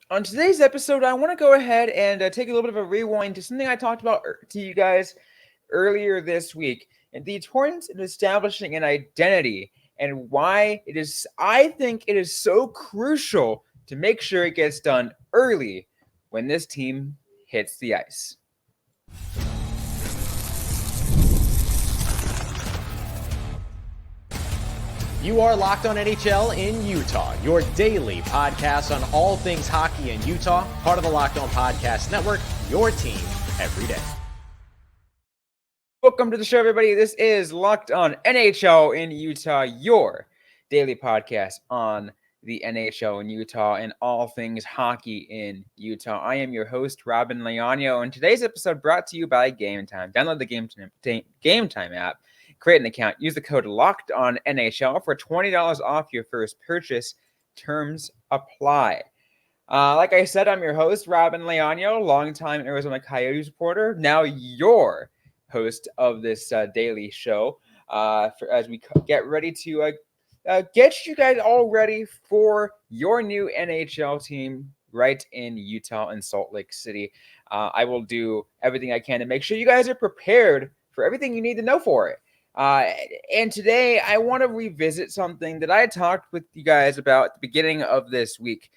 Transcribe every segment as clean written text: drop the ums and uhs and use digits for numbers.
On today's episode, I want to go ahead and take a little bit of a rewind to something I talked about to you guys earlier this week, and the importance in establishing an identity and why I think it is so crucial to make sure it gets done early when this team hits the ice. You are Locked On NHL in Utah, your daily podcast on all things hockey in Utah, part of the Locked On Podcast Network, your team every day. Welcome to the show, everybody. This is Locked On NHL in Utah, your daily podcast on the NHL in Utah and all things hockey in Utah. I am your host, Robyn Leano, and today's episode brought to you by Gametime. Download the Gametime app, create an account, use the code Locked On NHL for $20 off your first purchase. Terms apply. Like I said, I'm your host, Robyn Leano, longtime Arizona Coyotes reporter, now your host of this daily show, as we get ready to get you guys all ready for your new NHL team right in Utah and Salt Lake City. I will do everything I can to make sure you guys are prepared for everything you need to know for it. And today I want to revisit something that I talked with you guys about at the beginning of this week.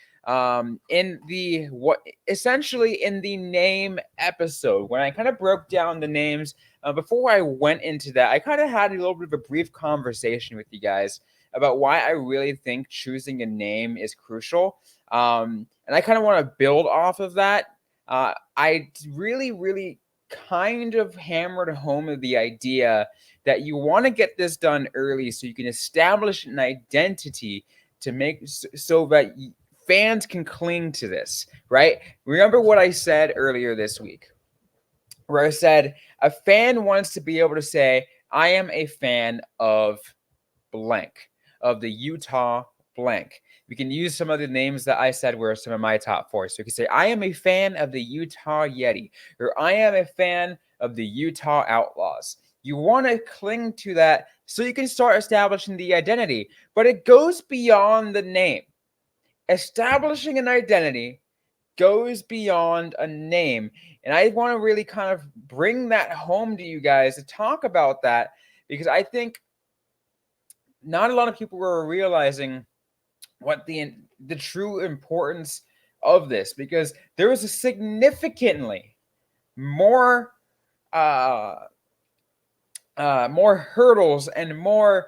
Essentially in the name episode, when I kind of broke down the names. Before I went into that, I kind of had a little bit of a brief conversation with you guys about why I really think choosing a name is crucial. And I kind of want to build off of that. I really kind of hammered home the idea that you want to get this done early so you can establish an identity to make so that fans can cling to this, right? Remember what I said earlier this week, where I said a fan wants to be able to say, I am a fan of blank, of the Utah blank. We can use some of the names that I said were some of my top four. So you can say, I am a fan of the Utah Yeti, or I am a fan of the Utah Outlaws. You want to cling to that so you can start establishing the identity, but it goes beyond the name. Establishing an identity goes beyond a name. And I want to really kind of bring that home to you guys to talk about that, because I think not a lot of people were realizing what the true importance of this, because there was a significantly more more hurdles and more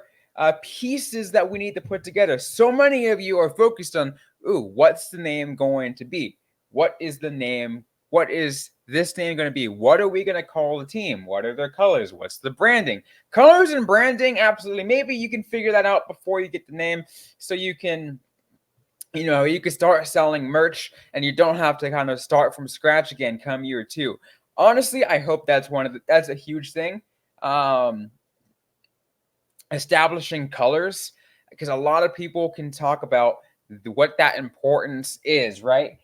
pieces that we need to put together. So many of you are focused on, what's the name going to be? What is the name? What is this name going to be? What are we going to call the team? What are their colors? What's the branding? Colors and branding, absolutely. Maybe you can figure that out before you get the name, so you can, you can start selling merch and you don't have to kind of start from scratch again come year two. Honestly, I hope that's that's a huge thing. Establishing colors, because a lot of people can talk about what that importance is, right?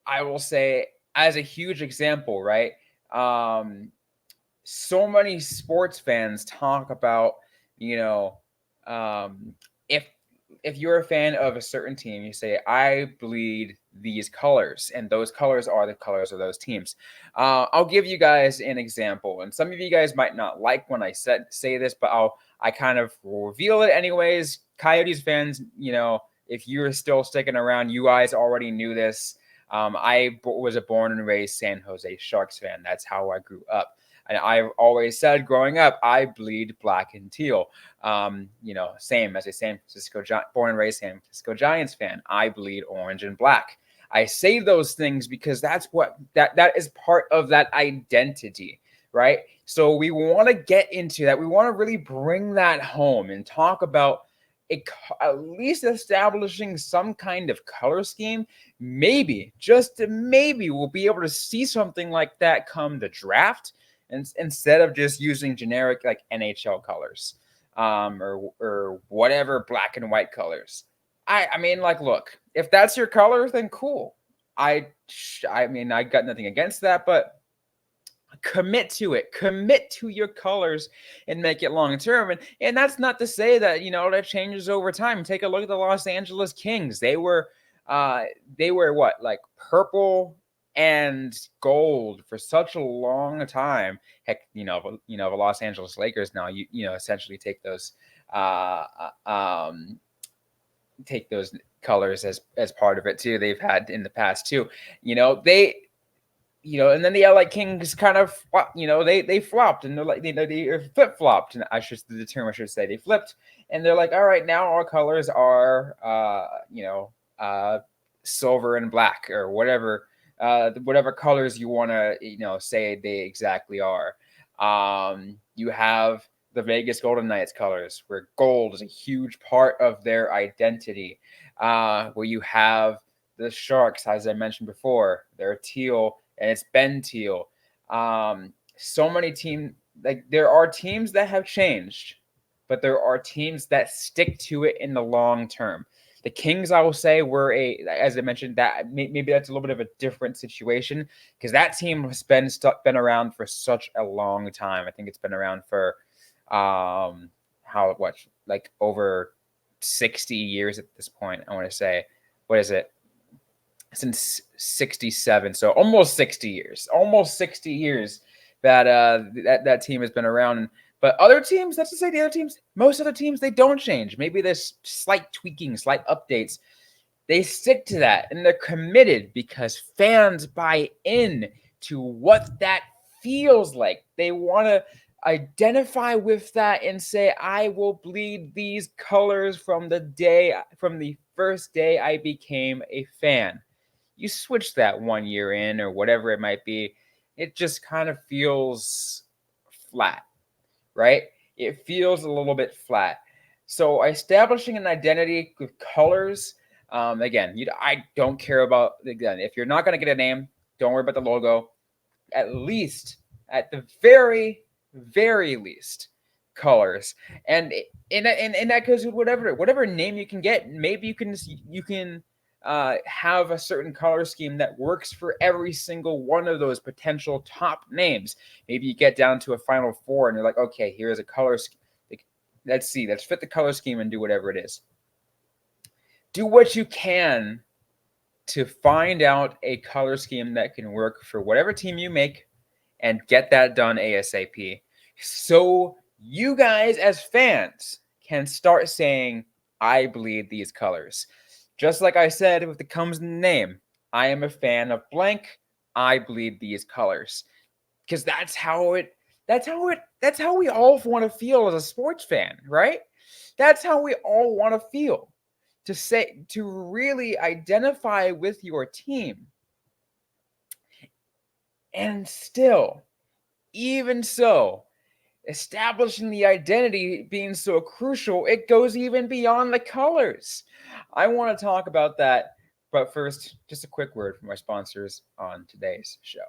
I will say, as a huge example, right? So many sports fans talk about, if you're a fan of a certain team, you say, I bleed these colors, and those colors are the colors of those teams. I'll give you guys an example, and some of you guys might not like when I say this, but I kind of reveal it anyways. Coyotes fans, if you're still sticking around, you guys already knew this. I was a born and raised San Jose Sharks fan. That's how I grew up. And I've always said growing up, I bleed black and teal. Same as a San Francisco, born and raised San Francisco Giants fan. I bleed orange and black. I say those things because that's what that is part of that identity, right? So we want to get into that. We want to really bring that home and talk about at least establishing some kind of color scheme. Maybe, just maybe, we'll be able to see something like that come the draft, and instead of just using generic like NHL colors, or whatever black and white colors. I mean, like, look, if that's your color, then cool. I mean, I got nothing against that, but Commit to it. Commit to your colors and make it long term. And that's not to say that, that changes over time. Take a look at the Los Angeles Kings. They were what, like purple and gold for such a long time. Heck, the Los Angeles Lakers now, essentially take those colors as part of it too. They've had in the past too. And then the LA Kings kind of, they flopped, and they're like, they flip flopped, and the term I should say, they flipped, and they're like, all right, now our colors are, silver and black, or whatever colors you want to, say they exactly are. You have the Vegas Golden Knights colors, where gold is a huge part of their identity. Where you have the Sharks, as I mentioned before, they're teal, and it's been teal. So many teams, like there are teams that have changed, but there are teams that stick to it in the long term. The Kings, I will say, were as I mentioned, that maybe that's a little bit of a different situation, because that team has been around for such a long time. I think it's been around for over 60 years at this point. I want to say, what is it? Since 67, so almost 60 years that team has been around. But other teams, that's to say the other teams, most other teams, they don't change. Maybe there's slight tweaking, slight updates. They stick to that, and they're committed because fans buy in to what that feels like. They want to identify with that and say, I will bleed these colors from the first day I became a fan. You switch that 1 year in, or whatever it might be, it just kind of feels flat, right? It feels a little bit flat. So establishing an identity with colors, again, I don't care about, again, if you're not going to get a name, don't worry about the logo. At the very, very least, colors. And that goes with whatever name you can get. Maybe you can have a certain color scheme that works for every single one of those potential top names. Maybe you get down to a final four and you're like, okay, here's a color scheme. Let's fit the color scheme and do whatever it is. Do what you can to find out a color scheme that can work for whatever team you make, and get that done ASAP. So you guys as fans can start saying, I bleed these colors. Just like I said, if it comes in the name, I am a fan of blank, I bleed these colors. Because that's how we all want to feel as a sports fan, right? That's how we all want to feel. To really identify with your team. And still, even so, establishing the identity being so crucial, it goes even beyond the colors. I want to talk about that, but first, just a quick word from our sponsors on today's show.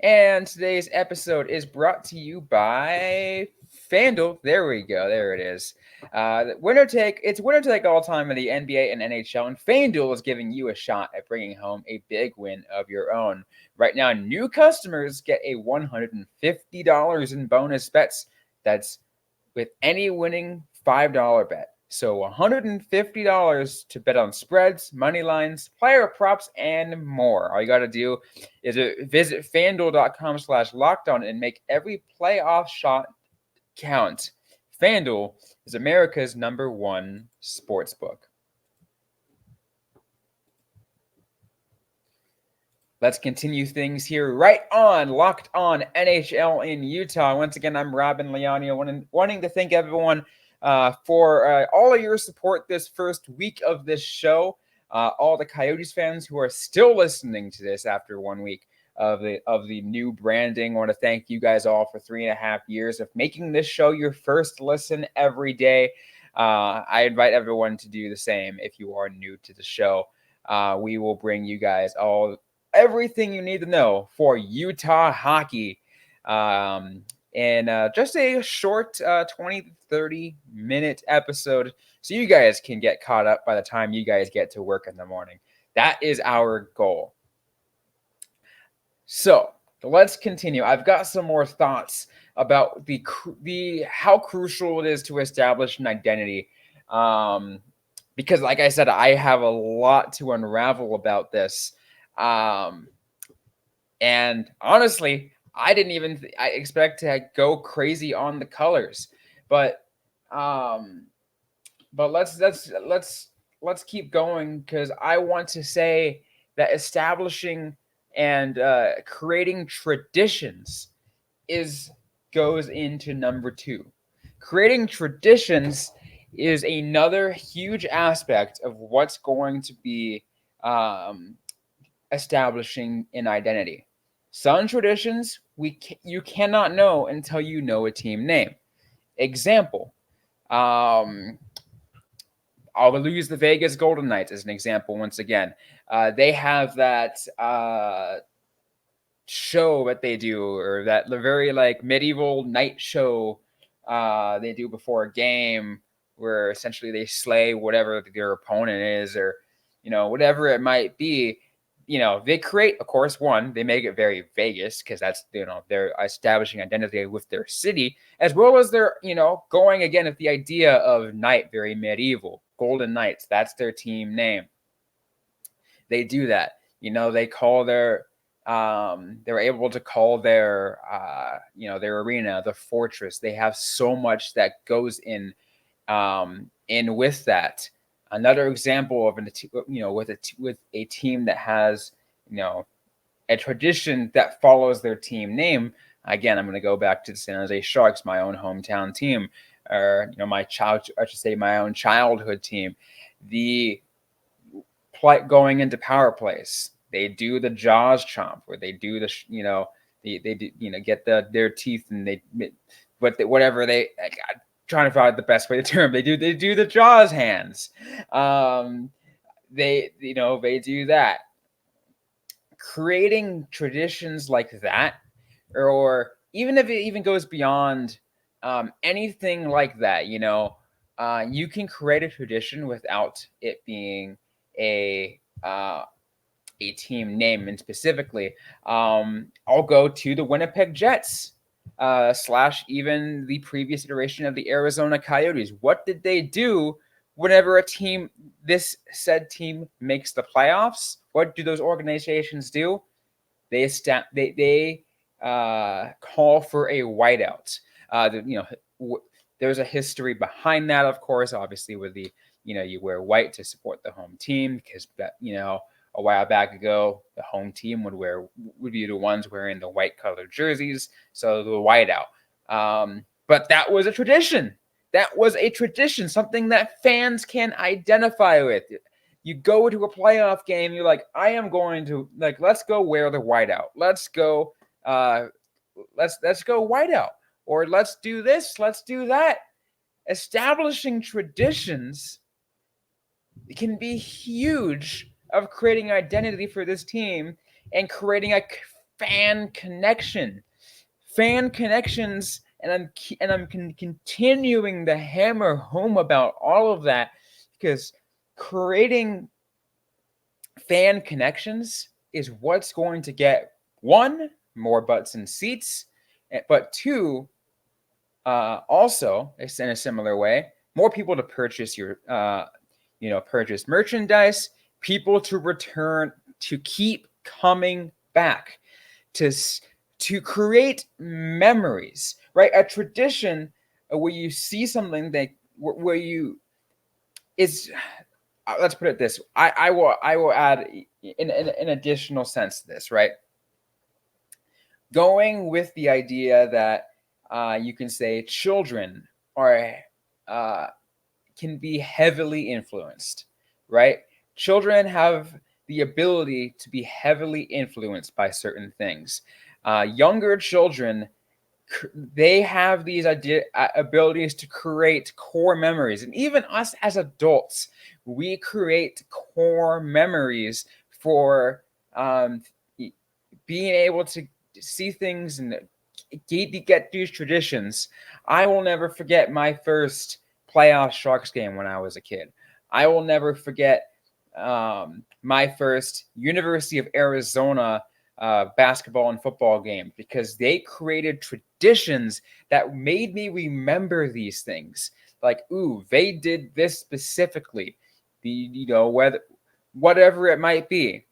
And today's episode is brought to you by FanDuel. There we go. There it is. It's winner take all time in the NBA and NHL, and FanDuel is giving you a shot at bringing home a big win of your own. Right now, new customers get a $150 in bonus bets. That's with any winning $5 bet. So $150 to bet on spreads, money lines, player props, and more. All you got to do is visit FanDuel.com/lockdown and make every playoff shot count. FanDuel is America's #1 sportsbook. Let's continue things here right on Locked On NHL in Utah. Once again, I'm Robyn Leano, wanting to thank everyone for all of your support this first week of this show. All the Coyotes fans who are still listening to this after 1 week of the new branding. I want to thank you guys all for 3.5 years of making this show your first listen every day. I invite everyone to do the same if you are new to the show. We will bring you guys everything you need to know for Utah hockey. And just a short 20 to 30 minute episode so you guys can get caught up by the time you guys get to work in the morning. That is our goal. So let's continue. I've got some more thoughts about the how crucial it is to establish an identity. Because like I said, I have a lot to unravel about this. And honestly, I didn't even I expect to go crazy on the colors, but um, let's keep going because I want to say that establishing and creating traditions is goes into number two. Creating traditions is another huge aspect of what's going to be um, establishing an identity. Some traditions you cannot know until you know a team name. Example, um, I'll use the Vegas Golden Knights as an example once again. They have that show that they do, or that the very like medieval night show they do before a game, where essentially they slay whatever their opponent is, or whatever it might be. They create, of course, one, they make it very Vegas because that's they're establishing identity with their city, as well as they're going again with the idea of knight, very medieval, Golden Knights. That's their team name. They do that. They call their they're able to call their their arena the fortress. They have so much that goes in with that. Another example of with a team that has a tradition that follows their team name. Again, I'm going to go back to the San Jose Sharks, my own hometown team, or my own childhood team. The going into power plays, they do the jaws chomp, where they do the they do, get their teeth, and they whatever they trying to find out the best way to term. They do the jaws hands. They do that. Creating traditions like that, or even if it even goes beyond anything like that, you can create a tradition without it being a team name. And specifically, I'll go to the Winnipeg Jets / even the previous iteration of the Arizona Coyotes. What did they do whenever this said team makes the playoffs? What do those organizations do? They call for a whiteout. There's a history behind that, of course, obviously, with the you wear white to support the home team, because a while back ago, the home team would be the ones wearing the white colored jerseys, so the whiteout. But that was a tradition. Something that fans can identify with. You go to a playoff game, you're like, I am going to let's go wear the whiteout. Let's go whiteout, or let's do this, let's do that. Establishing traditions can be huge of creating identity for this team and creating a fan connection. Fan connections, and I'm continuing to hammer home about all of that, because creating fan connections is what's going to get, one, more butts and seats, but two, also in a similar way, more people to purchase your purchase merchandise, people to return, to keep coming back, to create memories, right? A tradition where you see something that where you is. Let's put it this. I will add an additional sense to this, right? Going with the idea that you can say children can be heavily influenced, right? Children have the ability to be heavily influenced by certain things. Younger children, they have these abilities to create core memories. And even us as adults, we create core memories for being able to see things and get these traditions. I will never forget my first playoff Sharks game when I was a kid. I will never forget my first University of Arizona basketball and football games, because they created traditions that made me remember these things. Like, ooh, they did this specifically. Whatever it might be,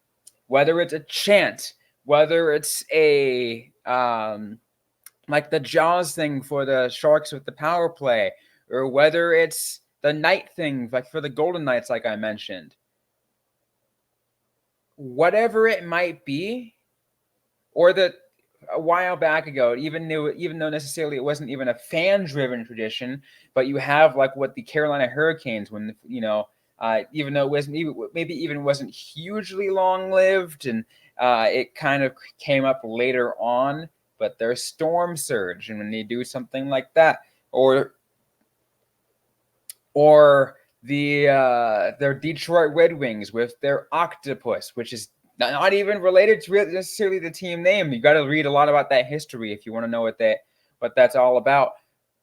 whether it's a chant, whether it's a like the Jaws thing for the Sharks with the power play, or whether it's the night thing, like for the Golden Knights, like I mentioned. Whatever it might be, or a while back ago, even though necessarily it wasn't even a fan-driven tradition, but you have like what the Carolina Hurricanes, when even though it wasn't hugely long-lived, and it kind of came up later on, but their storm surge, and when they do something like that, or their Detroit Red Wings with their octopus, which is not even related to necessarily the team name. You got to read a lot about that history if you want to know what that's all about.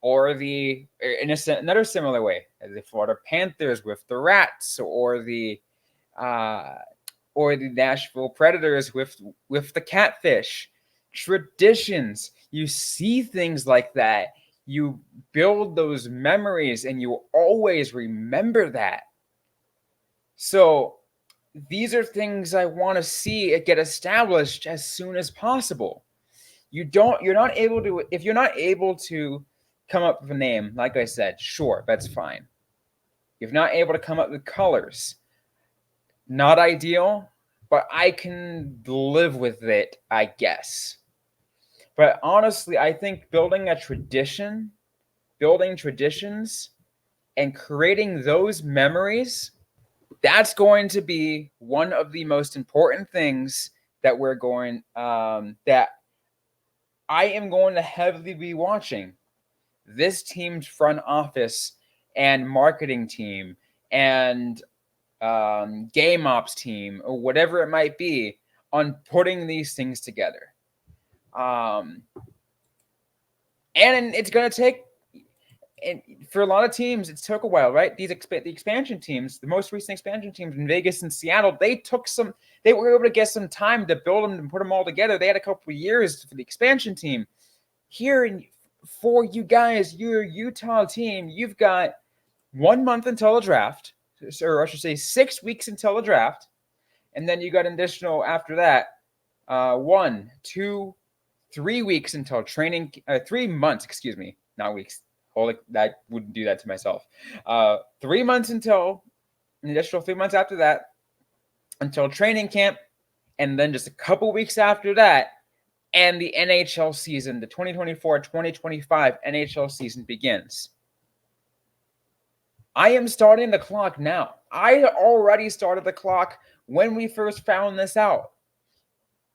Or another similar way, the Florida Panthers with the Rats, or the Nashville Predators with the Catfish. Traditions. You see things like that. You build those memories, and you always remember that. So these are things I want to see it get established as soon as possible. If you're not able to come up with a name, like I said, sure, that's fine. If not able to come up with colors, not ideal, but I can live with it, I guess. But honestly, I think building traditions, and creating those memories, that's going to be one of the most important things that that I am going to heavily be watching this team's front office and marketing team and game ops team, or whatever it might be, on putting these things together. And it's going to take, and for a lot of teams, it took a while, right? The expansion teams, the most recent expansion teams in Vegas and Seattle, they were able to get some time to build them and put them all together. They had a couple of years for the expansion team. For you guys, your Utah team, you've got 1 month until the draft, or I should say 6 weeks until the draft. And then you got an additional after that, 1, 2, 3 weeks until training, 3 months, excuse me, not weeks. Holy, I wouldn't do that to myself. 3 months until, an additional 3 months after that, until training camp, and then just a couple weeks after that, and the NHL season, the 2024-2025 NHL season begins. I am starting the clock now. I already started the clock when we first found this out.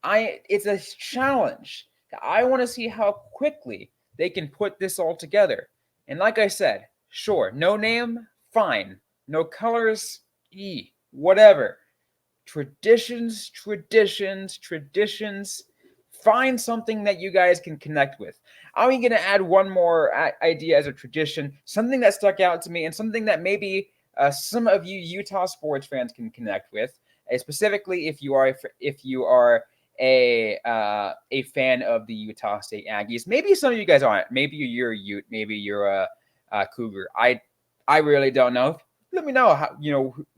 It's a challenge. I want to see how quickly they can put this all together. And like I said, sure, no name, fine. No colors, whatever. Traditions. Find something that you guys can connect with. I'm going to add one more idea as a tradition, something that stuck out to me, and something that maybe some of you Utah sports fans can connect with, specifically if you are a fan of the Utah State Aggies. Maybe some of you guys aren't. Maybe you're a Ute. Maybe you're a Cougar. I really don't know. Let me know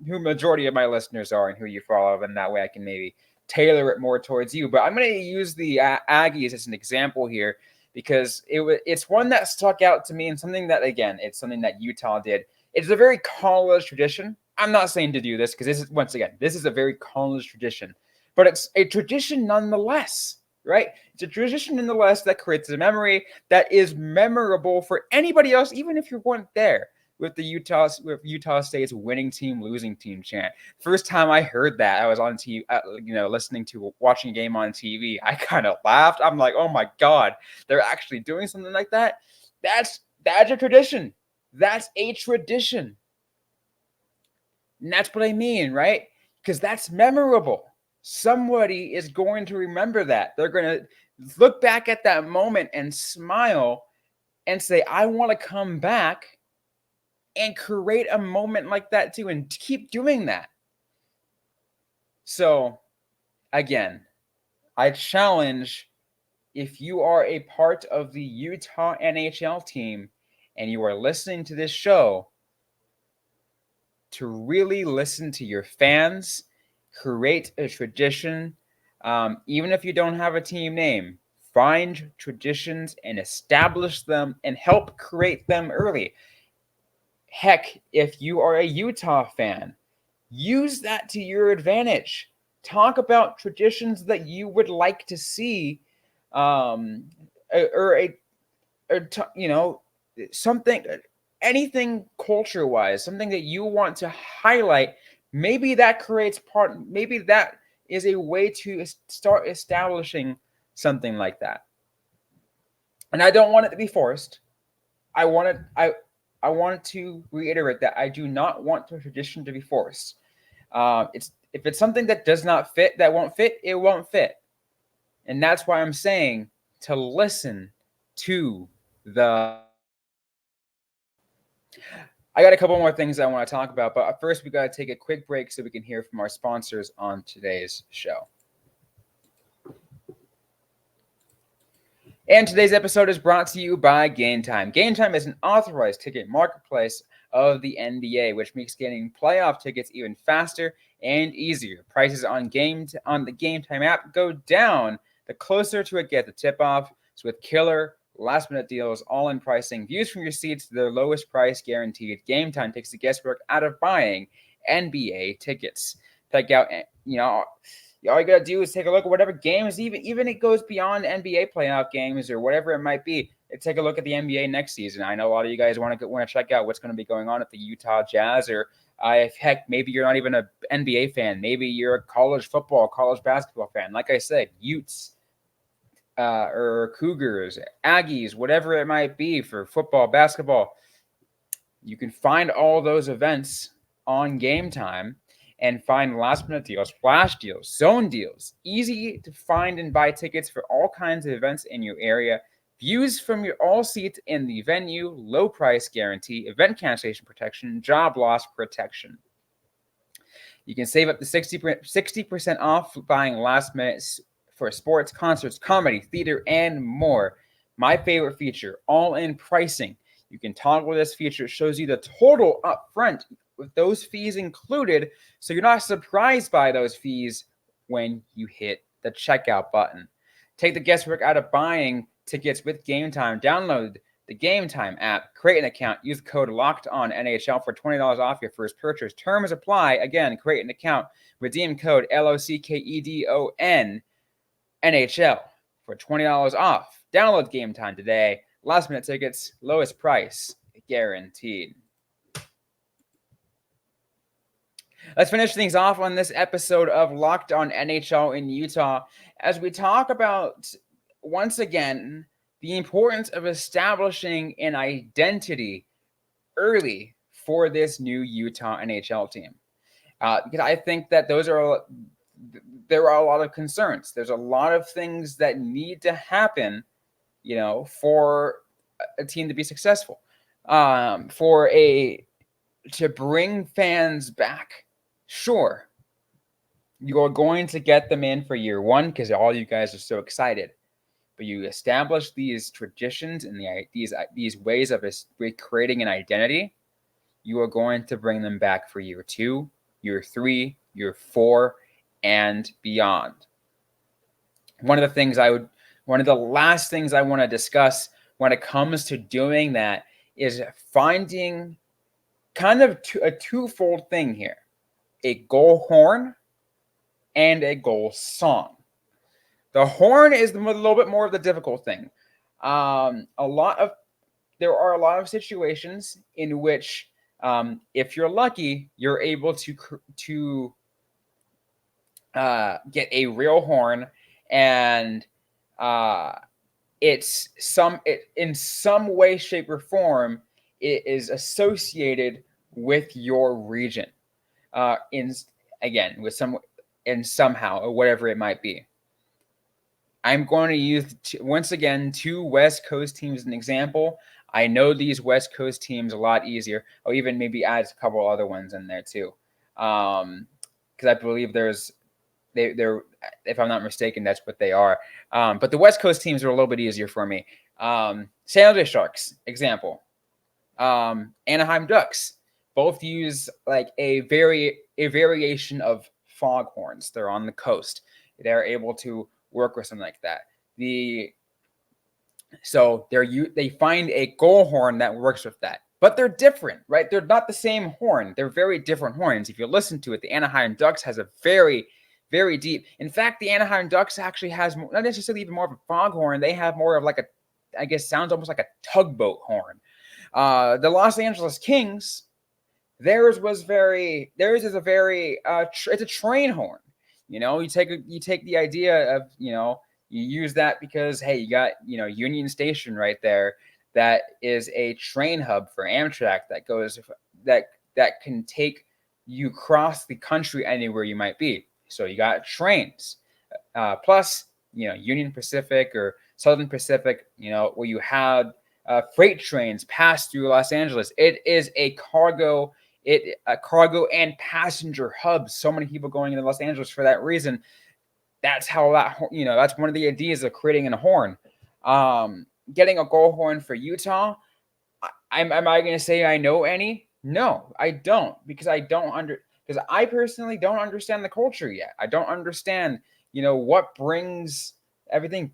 who majority of my listeners are and who you follow, and that way I can maybe tailor it more towards you. But I'm going to use the Aggies as an example here, because it's one that stuck out to me, and something that, again, it's something that Utah did. It's a very college tradition. I'm not saying to do this, because this is a very college tradition, but it's a tradition nonetheless, right? It's a tradition nonetheless that creates a memory that is memorable for anybody else, even if you weren't there, with Utah State's winning team, losing team chant. First time I heard that, I was on TV, watching a game on TV. I kind of laughed. I'm like, oh my God, they're actually doing something like that. That's a tradition. That's a tradition. And that's what I mean, right? Because that's memorable. Somebody is going to remember that. They're going to look back at that moment and smile and say, I want to come back and create a moment like that too, and keep doing that. So, again, I challenge, if you are a part of the Utah NHL team and you are listening to this show, to really listen to your fans, create a tradition. Even if you don't have a team name, find traditions and establish them and help create them early. Heck, if you are a Utah fan, use that to your advantage. Talk about traditions that you would like to see, um, something, anything culture-wise, something that you want to highlight. Maybe that creates part. Maybe that is a way to start establishing something like that. And I don't want it to be forced. I want it. I want to reiterate that I do not want the tradition to be forced. It's if it's something that does not fit, that won't fit, it won't fit. And that's why I'm saying to listen to the. I got a couple more things I want to talk about, but first we got to take a quick break so we can hear from our sponsors on today's show. And today's episode is brought to you by Gametime. Gametime is an authorized ticket marketplace of the NBA, which makes getting playoff tickets even faster and easier. Prices on the Gametime app go down the closer to it get the tip-off. So with killer last-minute deals, all-in pricing, views from your seats to their lowest price guaranteed, Gametime takes the guesswork out of buying NBA tickets. Check out, all you gotta do is take a look at whatever games, even it goes beyond NBA playoff games or whatever it might be. Take a look at the NBA next season. I know a lot of you guys want to check out what's going to be going on at the Utah Jazz, or heck, maybe you're not even an NBA fan. Maybe you're a college football, college basketball fan. Like I said, Utes, or Cougars, Aggies, whatever it might be for football, basketball. You can find all those events on Gametime and find last-minute deals, flash deals, zone deals. Easy to find and buy tickets for all kinds of events in your area. Views from your all seats in the venue, low price guarantee, event cancellation protection, job loss protection. You can save up to 60% off buying last minute for sports, concerts, comedy, theater, and more. My favorite feature, all-in pricing. You can toggle this feature. It shows you the total up front with those fees included, so you're not surprised by those fees when you hit the checkout button. Take the guesswork out of buying tickets with Gametime. Download the Gametime app, create an account, use code LOCKEDONNHL for $20 off your first purchase. Terms apply. Again, create an account, redeem code LOCKEDON NHL for $20 off. Download Gametime today. Last minute tickets, lowest price guaranteed. Let's finish things off on this episode of Locked On NHL in Utah as we talk about, once again, the importance of establishing an identity early for this new Utah NHL team. Because I think that there are a lot of concerns. There's a lot of things that need to happen, for a team to be successful, to bring fans back. Sure, you are going to get them in for year one because all you guys are so excited. But you establish these traditions and these ways of creating an identity, you are going to bring them back for year 2, year 3, year 4, and beyond. One of the last things I want to discuss when it comes to doing that is finding kind of a twofold thing here: a goal horn and a goal song. The horn is a little bit more of the difficult thing. There are a lot of situations in which, if you're lucky, you're able to get a real horn, and in some way, shape, or form, it is associated with your region. Somehow, or whatever it might be. I'm going to use, once again, 2 West Coast teams as an example. I know these West Coast teams a lot easier. I'll even maybe add a couple other ones in there too. Because I believe there's they're, if I'm not mistaken, that's what they are. But the West Coast teams are a little bit easier for me. San Jose Sharks, example. Anaheim Ducks both use like a variation of foghorns. They're on the coast. They're able to work with something like that. So they find a goal horn that works with that. But they're different, right? They're not the same horn. They're very different horns. If you listen to it, the Anaheim Ducks has a very, very deep. In fact, the Anaheim Ducks actually has not necessarily even more of a foghorn. They have more of like a, I guess, sounds almost like a tugboat horn. The Los Angeles Kings, theirs is a very, it's a train horn. You take the idea of, you use that because, hey, you got, Union Station right there. That is a train hub for Amtrak that can take you across the country anywhere you might be. So you got trains, plus, Union Pacific or Southern Pacific, where you had freight trains pass through Los Angeles. It is a cargo and passenger hub. So many people going into Los Angeles for that reason. That's how that's one of the ideas of creating a horn. Getting a goal horn for Utah. Am I going to say I know any? No, I don't, because because I personally don't understand the culture yet. I don't understand, what brings everything.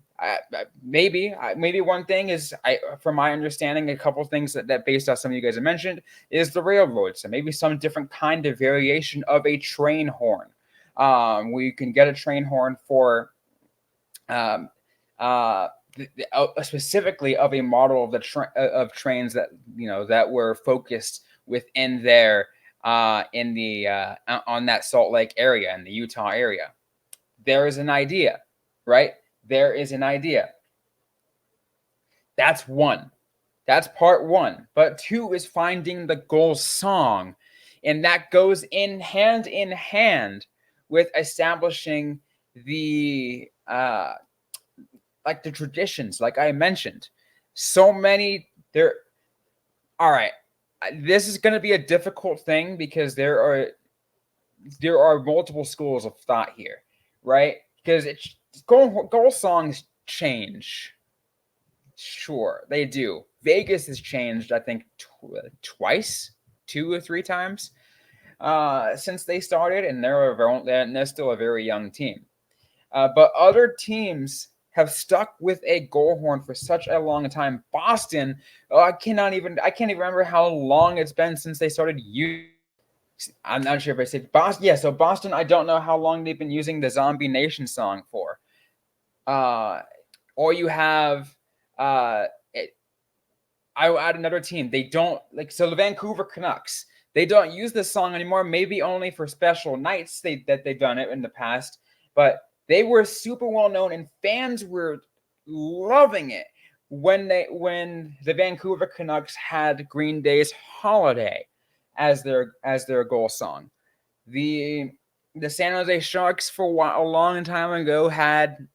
Maybe one thing is, from my understanding, a couple things that based off some of you guys have mentioned is the railroad. So maybe some different kind of variation of a train horn. Where you can get a train horn for specifically of a model of of trains that that were focused within there in the on that Salt Lake area, in the Utah area. There is an idea, right? There is an idea. That's one. That's part one. But two is finding the goal song, and that goes in hand with establishing the like the traditions, like I mentioned. So many there. All right, this is going to be a difficult thing because there are multiple schools of thought here, right? Because goal songs change. Sure, they do. Vegas has changed, I think, twice, 2 or 3 times since they started, and they're still a very young team. But other teams have stuck with a goal horn for such a long time. Boston, I can't even remember how long it's been since they started using. I'm not sure if I said Boston. Yeah, so Boston, I don't know how long they've been using the Zombie Nation song for. Or you have, I add another team. They don't so the Vancouver Canucks. They don't use this song anymore. Maybe only for special nights that they've done it in the past, but they were super well known, and fans were loving it when the Vancouver Canucks had Green Day's "Holiday" as their goal song. The San Jose Sharks for a long time ago had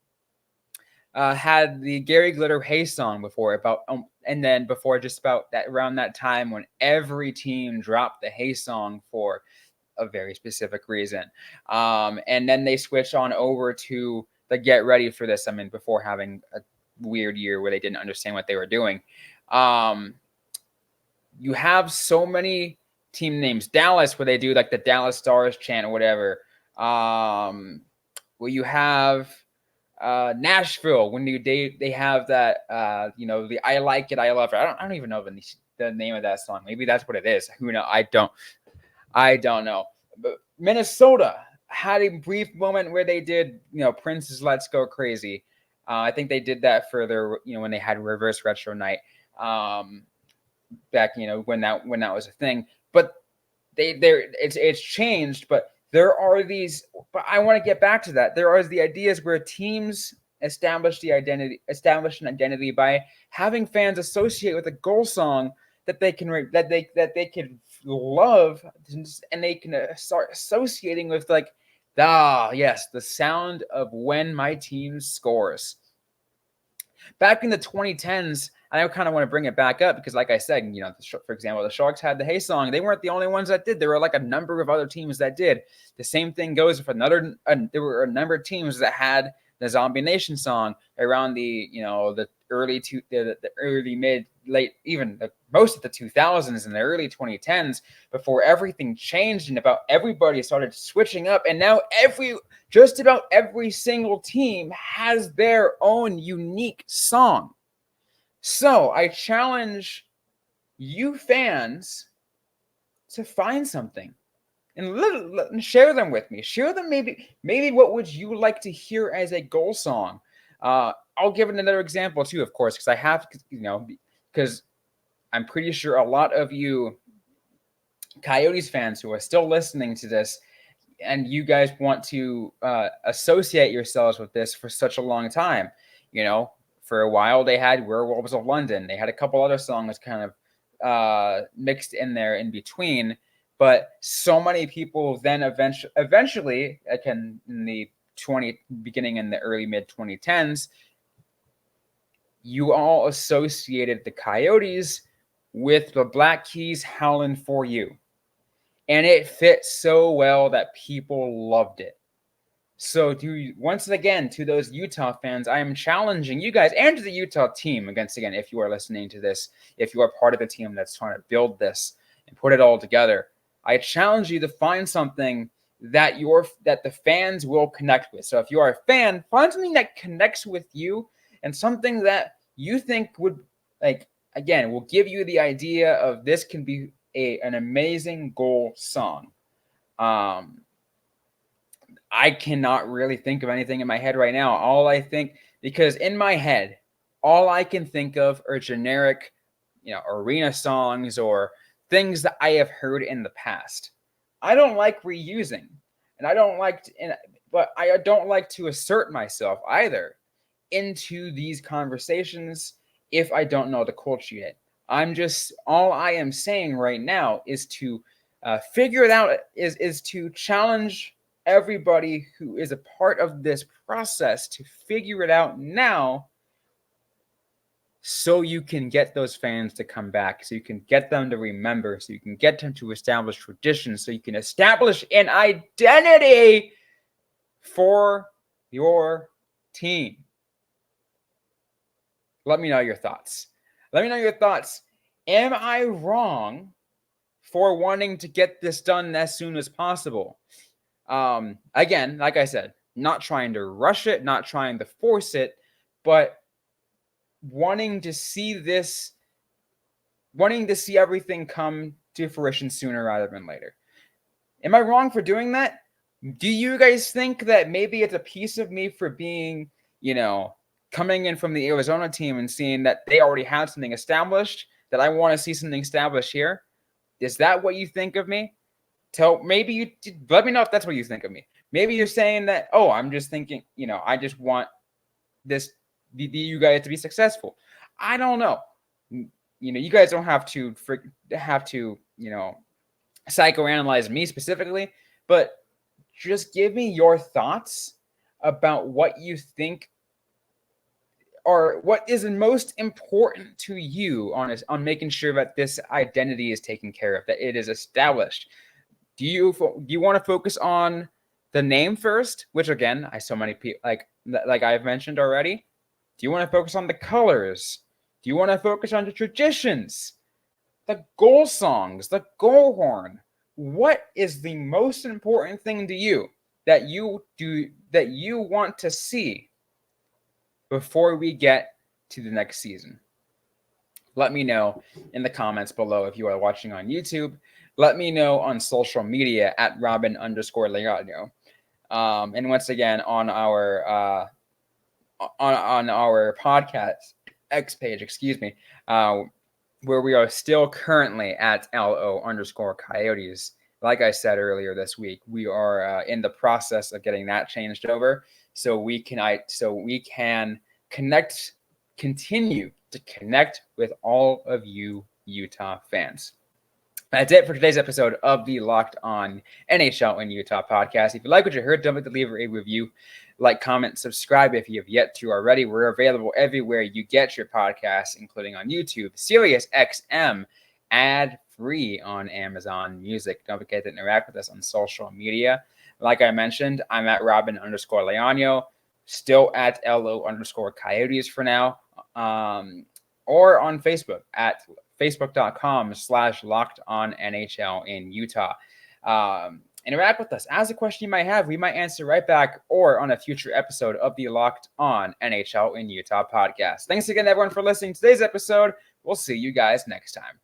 the Gary Glitter Hay song before and then before just about that around that time when every team dropped the Hay song for a very specific reason. And then they switched on over to the Get Ready for This. Before having a weird year where they didn't understand what they were doing. You have so many team names. Dallas, where they do like the Dallas Stars chant or whatever. Where you have Nashville, when they have that, the I Like It, I Love It. I don't even know the name of that song. Maybe that's what it is. Who knows? I don't know. But Minnesota had a brief moment where they did, Prince's Let's Go Crazy. I think they did that for their, when they had Reverse Retro Night back, when that was a thing. But it's changed, but there are these, but I want to get back to that. There are the ideas where teams establish an identity by having fans associate with a goal song that they can love, and they can start associating with yes, the sound of when my team scores. Back in the 2010s, I kind of want to bring it back up because, like I said, for example, the Sharks had the Hey song. They weren't the only ones that did. There were like a number of other teams that did. The same thing goes with there were a number of teams that had the Zombie Nation song around the early mid late even most of the 2000s and the early 2010s before everything changed and about everybody started switching up, and now just about every single team has their own unique song. So I challenge you fans to find something and share them with me. Share them maybe what would you like to hear as a goal song? I'll give it another example too, of course, because I have, because I'm pretty sure a lot of you Coyotes fans who are still listening to this, and you guys want to associate yourselves with this for such a long time. For a while they had Werewolves of London. They had a couple other songs kind of mixed in there in between. But so many people then eventually, again, beginning in the early mid 2010s, you all associated the Coyotes with the Black Keys Howlin' For You. And it fit so well that people loved it. So once again, to those Utah fans, I am challenging you guys and to the Utah team, again, if you are listening to this, if you are part of the team that's trying to build this and put it all together, I challenge you to find something that the fans will connect with. So if you are a fan, find something that connects with you and something that you think would, will give you the idea of this can be an amazing goal song. I cannot really think of anything in my head right now. Because in my head, all I can think of are generic, arena songs or things that I have heard in the past. I don't like reusing, but I don't like to assert myself either into these conversations if I don't know the culture yet. All I am saying right now is to figure it out, is to challenge everybody who is a part of this process to figure it out now, so you can get those fans to come back, so you can get them to remember, so you can get them to establish traditions, so you can establish an identity for your team. Let me know your thoughts. Am I wrong for wanting to get this done as soon as possible? Again, like I said, not trying to rush it, not trying to force it, but wanting to see everything come to fruition sooner rather than later. Am I wrong for doing that? Do you guys think that maybe it's a piece of me for being, coming in from the Arizona team and seeing that they already have something established, that I want to see something established here? Is that what you think of me? Let me know if that's what you think of me. Maybe you're saying that, I'm just thinking, I just want you guys to be successful. I don't know. You guys don't have to psychoanalyze me specifically, but just give me your thoughts about what you think or what is most important to you on making sure that this identity is taken care of, that it is established. Do you want to focus on the name first, which again, so many people like I've mentioned already? Do you want to focus on the colors? Do you want to focus on the traditions, the goal songs, the goal horn? What is the most important thing to you that you want to see before we get to the next season? Let me know in the comments below if you are watching on YouTube. Let me know on social media at Robyn_Leano. And once again, on our podcast X page, where we are still currently at LO_Coyotes. Like I said earlier this week, we are in the process of getting that changed over, so we can continue to connect with all of you Utah fans. That's it for today's episode of the Locked On NHL in Utah podcast. If you like what you heard, don't forget to leave a review, like, comment, subscribe if you have yet to already. We're available everywhere you get your podcasts, including on YouTube, Sirius XM, ad-free on Amazon Music. Don't forget to interact with us on social media. Like I mentioned, I'm at Robyn_Leano, still at LO_Coyotes for now, or on Facebook at facebook.com/LockedOnNHL in Utah. Interact with us. Ask a question you might have. We might answer right back or on a future episode of the Locked On NHL in Utah podcast. Thanks again, everyone, for listening to today's episode. We'll see you guys next time.